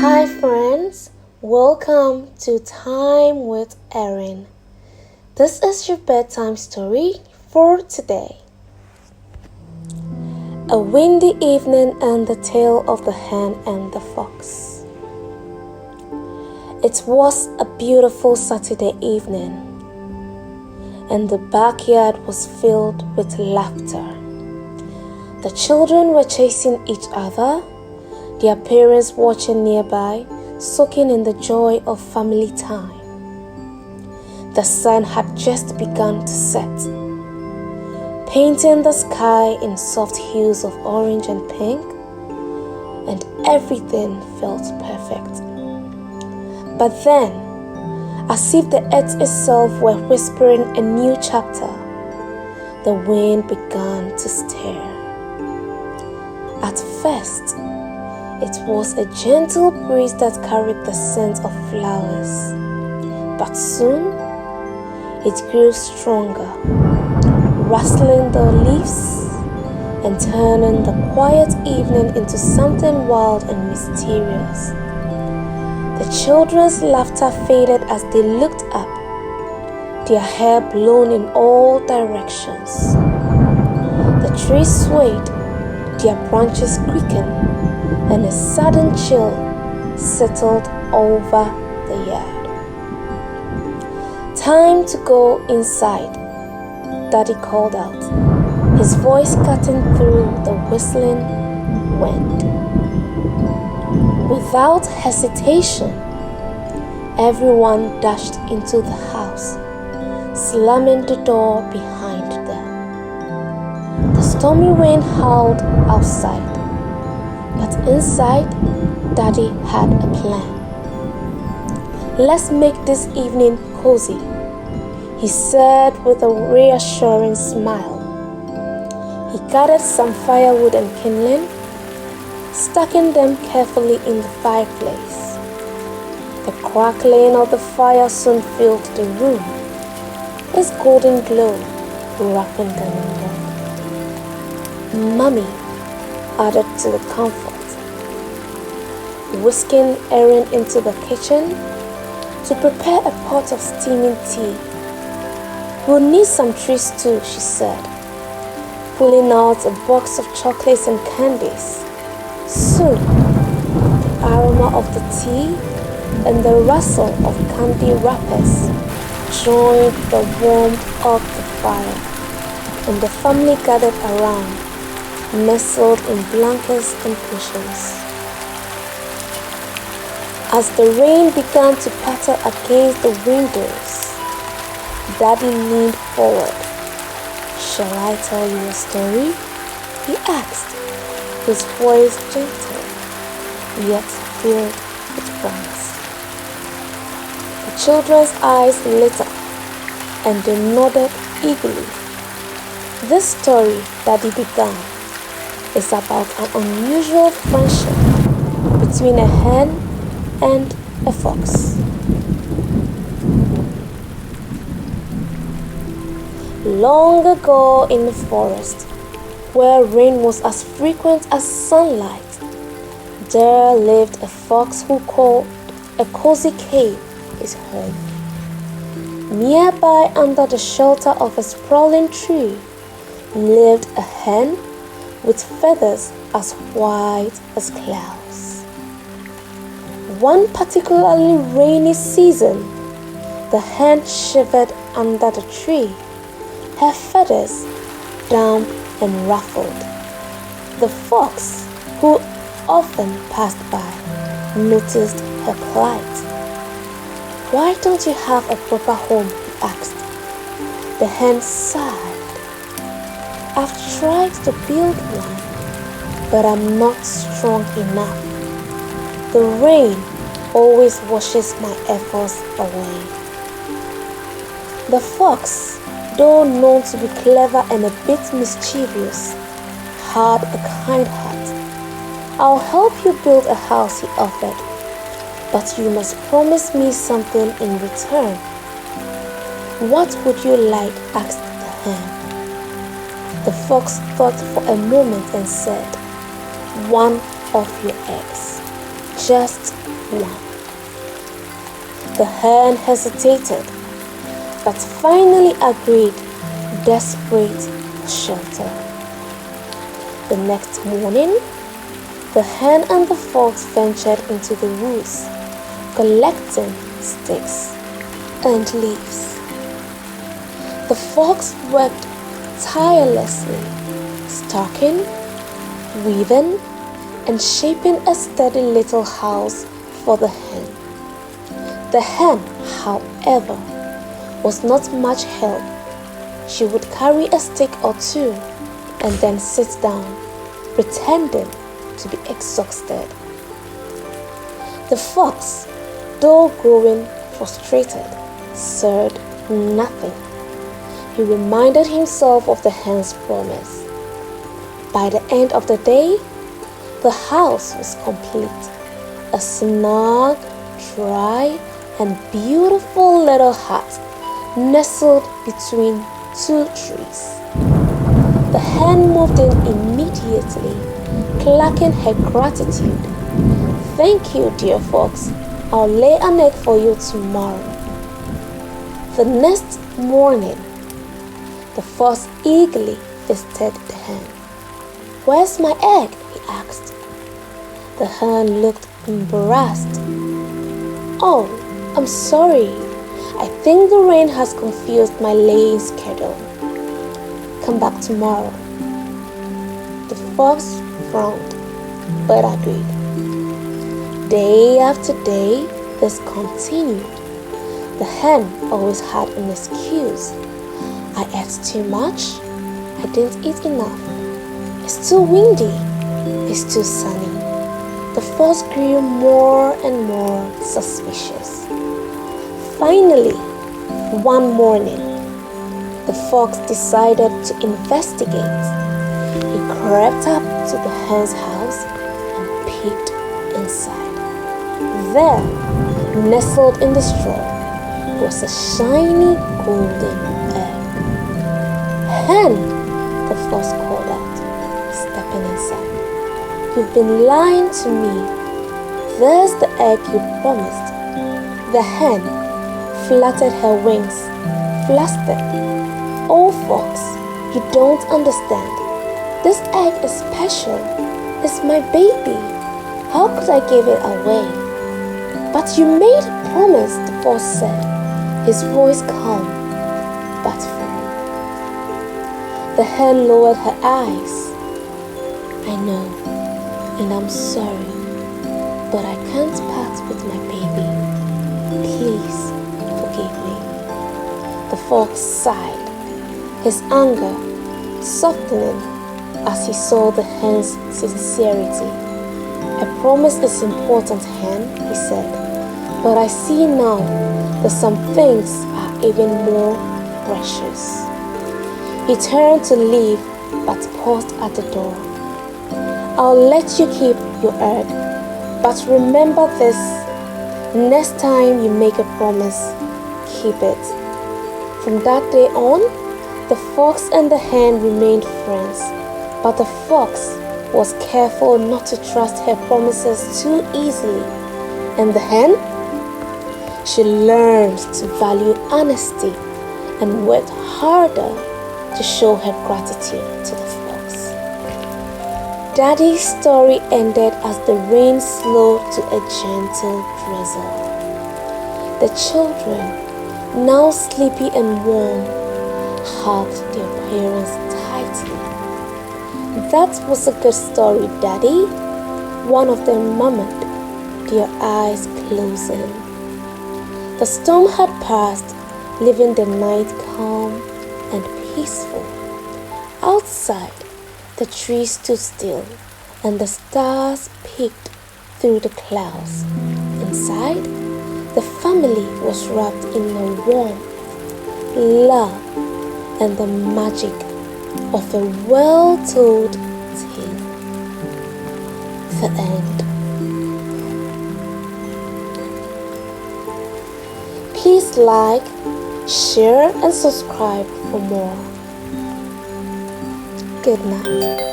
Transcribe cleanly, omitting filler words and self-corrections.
Hi friends, welcome to Time with Erin. This is your bedtime story for today. A windy evening and the tale of the hen and the fox. It was a beautiful Saturday evening, and the backyard was filled with laughter. The children were chasing each other, their parents watching nearby, soaking in the joy of family time. The sun had just begun to set, painting the sky in soft hues of orange and pink, and everything felt perfect. But then, as if the earth itself were whispering a new chapter, the wind began to stir. At first, it was a gentle breeze that carried the scent of flowers, but soon it grew stronger, rustling the leaves and turning the quiet evening into something wild and mysterious. The children's laughter faded as they looked up, their hair blown in all directions. The trees swayed, their branches creaking, and a sudden chill settled over the yard. Time to go inside, Daddy called out, his voice cutting through the whistling wind. Without hesitation, everyone dashed into the house, slamming the door behind them. The stormy rain howled outside, but inside, Daddy had a plan. Let's make this evening cozy, he said with a reassuring smile. He gathered some firewood and kindling, stacking them carefully in the fireplace. The crackling of the fire soon filled the room, its golden glow wrapping them in warmth. Mommy added to the comfort, whisking Erin into the kitchen to prepare a pot of steaming tea. We'll need some trees too, she said, pulling out a box of chocolates and candies. Soon, the aroma of the tea and the rustle of candy wrappers joined the warmth of the fire, and the family gathered around, nestled in blankets and cushions. As the rain began to patter against the windows, Daddy leaned forward. Shall I tell you a story? He asked, his voice gentle, yet filled with promise. The children's eyes lit up, and they nodded eagerly. This story Daddy began is about an unusual friendship between a hen and a fox. Long ago in the forest, where rain was as frequent as sunlight, there lived a fox who called a cozy cave his home. Nearby, under the shelter of a sprawling tree, lived a hen with feathers as white as clouds. One particularly rainy season, the hen shivered under the tree, her feathers damp and ruffled. The fox, who often passed by, noticed her plight. Why don't you have a proper home? He asked. The hen sighed. I've tried to build one, but I'm not strong enough. The rain always washes my efforts away. The fox, though known to be clever and a bit mischievous, had a kind heart. I'll help you build a house, he offered, but you must promise me something in return. What would you like? Asked the hen. The fox thought for a moment and said, one of your eggs. just one. The hen hesitated, but finally agreed, desperate for shelter. The next morning, the hen and the fox ventured into the woods, collecting sticks and leaves. The fox worked tirelessly, stalking, weaving, and shaping a sturdy little house for the hen. The hen, however, was not much help. She would carry a stick or two and then sit down, pretending to be exhausted. The fox, though growing frustrated, said nothing. He reminded himself of the hen's promise. By the end of the day, the house was complete. A snug, dry, and beautiful little hut nestled between two trees. The hen moved in immediately, clacking her gratitude. "Thank you, dear fox. I'll lay an egg for you tomorrow." The next morning, the fox eagerly visited the hen. "Where's my egg?" he asked. The hen looked embarrassed. "Oh, I'm sorry. I think the rain has confused my laying schedule. Come back tomorrow." The fox frowned, but agreed. Day after day, this continued. The hen always had an excuse. "I ate too much. I didn't eat enough. It's too windy. It's too sunny." The fox grew more and more suspicious. Finally, one morning, the fox decided to investigate. He crept up to the hen's house and peeked inside. There, nestled in the straw, was a shiny golden egg. "Hen," the fox called out, stepping inside. "You've been lying to me. There's the egg you promised." The hen fluttered her wings, flustered. "Oh, fox, you don't understand. This egg is special. It's my baby. How could I give it away?" "But you made a promise," the fox said, his voice calm but firm. The hen lowered her eyes. "I know, and I'm sorry, but I can't part with my baby. Please forgive me." The fox sighed, his anger softening as he saw the hen's sincerity. "A promise is important, hen," he said, "but I see now that some things are even more precious." He turned to leave but paused at the door. "I'll let you keep your egg, but remember this: next time you make a promise, keep it." From that day on, the fox and the hen remained friends, but the fox was careful not to trust her promises too easily, and the hen, she learned to value honesty and worked harder to show her gratitude to the fox. Daddy's story ended as the rain slowed to a gentle drizzle. The children, now sleepy and warm, hugged their parents tightly. "That was a good story, Daddy," one of them murmured, their eyes closing. The storm had passed, leaving the night calm and peaceful. Outside, the trees stood still and the stars peeked through the clouds. Inside, the family was wrapped in the warmth, love, and the magic of a well-told tale. The end. Please like, share, and subscribe for more. Good night.